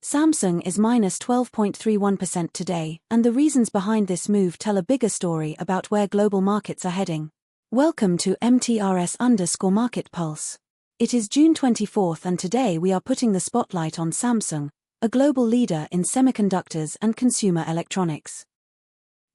Samsung is minus 12.31% today, and the reasons behind this move tell a bigger story about where global markets are heading. Welcome to MTRS_Market Pulse. It is June 24th, and today we are putting the spotlight on Samsung, a global leader in semiconductors and consumer electronics.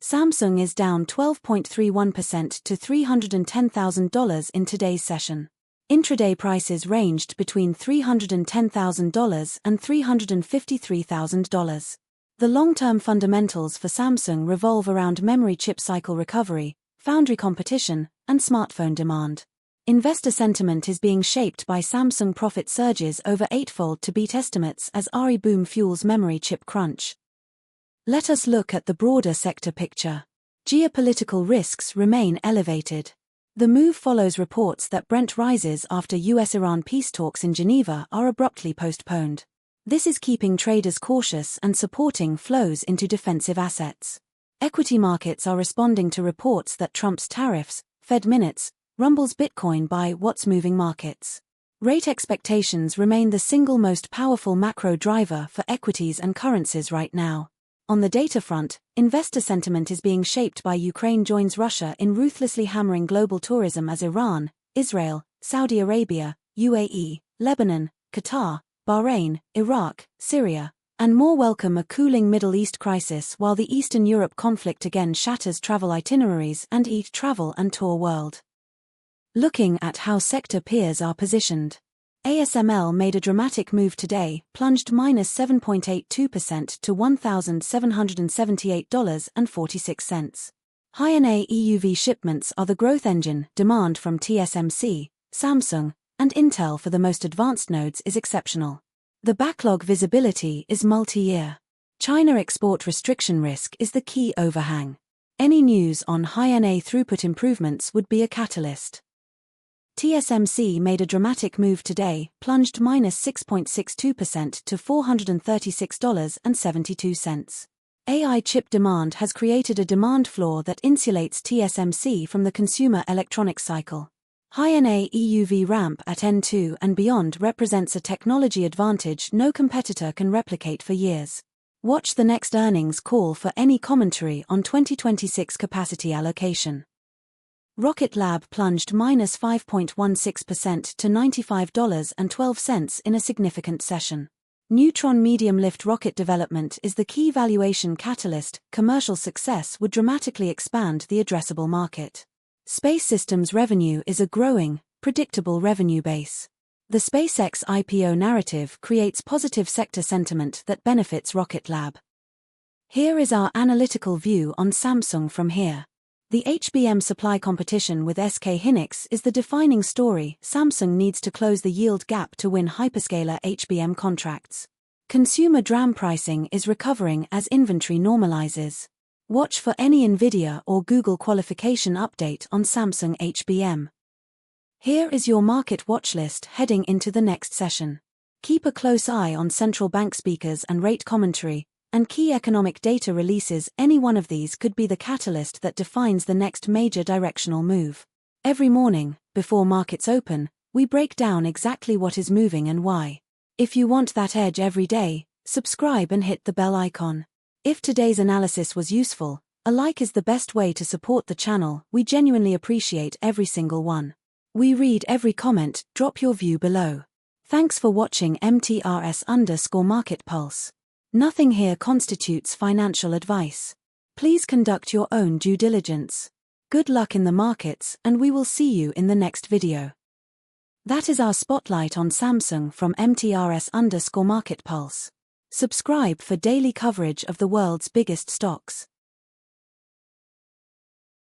Samsung is down 12.31% to $310,000 in today's session. Intraday prices ranged between $310,000 and $353,000. The long-term fundamentals for Samsung revolve around memory chip cycle recovery, foundry competition, and smartphone demand. Investor sentiment is being shaped by Samsung profit surges over eightfold to beat estimates as RE boom fuels memory chip crunch. Let us look at the broader sector picture. Geopolitical risks remain elevated. The move follows reports that Brent rises after US-Iran peace talks in Geneva are abruptly postponed. This is keeping traders cautious and supporting flows into defensive assets. Equity markets are responding to reports that Trump's tariffs, Fed minutes, rumbles Bitcoin by what's moving markets. Rate expectations remain the single most powerful macro driver for equities and currencies right now. On the data front, investor sentiment is being shaped by Ukraine joins Russia in ruthlessly hammering global tourism as Iran, Israel, Saudi Arabia, UAE, Lebanon, Qatar, Bahrain, Iraq, Syria, and more welcome a cooling Middle East crisis, while the Eastern Europe conflict again shatters travel itineraries and eat travel and tour world. Looking at how sector peers are positioned. ASML made a dramatic move today, plunged minus 7.82% to $1,778.46. High-NA EUV shipments are the growth engine. Demand from TSMC, Samsung, and Intel for the most advanced nodes is exceptional. The backlog visibility is multi-year. China export restriction risk is the key overhang. Any news on high-NA throughput improvements would be a catalyst. TSMC made a dramatic move today, plunged minus 6.62% to $436.72. AI chip demand has created a demand floor that insulates TSMC from the consumer electronics cycle. High-NA EUV ramp at N2 and beyond represents a technology advantage no competitor can replicate for years. Watch the next earnings call for any commentary on 2026 capacity allocation. Rocket Lab plunged minus 5.16% to $95.12 in a significant session. Neutron medium-lift rocket development is the key valuation catalyst. Commercial success would dramatically expand the addressable market. Space Systems revenue is a growing, predictable revenue base. The SpaceX IPO narrative creates positive sector sentiment that benefits Rocket Lab. Here is our analytical view on Samsung from here. The HBM supply competition with SK Hynix is the defining story. Samsung needs to close the yield gap to win hyperscaler HBM contracts. Consumer DRAM pricing is recovering as inventory normalizes. Watch for any Nvidia or Google qualification update on Samsung HBM. Here is your market watch list heading into the next session. Keep a close eye on central bank speakers and rate commentary, and key economic data releases. Any one of these could be the catalyst that defines the next major directional move. Every morning, before markets open, we break down exactly what is moving and why. If you want that edge every day, subscribe and hit the bell icon. If today's analysis was useful, a like is the best way to support the channel. We genuinely appreciate every single one. We read every comment. Drop your view below. Thanks for watching MTRS_Market Pulse. Nothing here constitutes financial advice. Please conduct your own due diligence. Good luck in the markets, and we will see you in the next video. That is our spotlight on Samsung from MTRS_Market Pulse. Subscribe for daily coverage of the world's biggest stocks.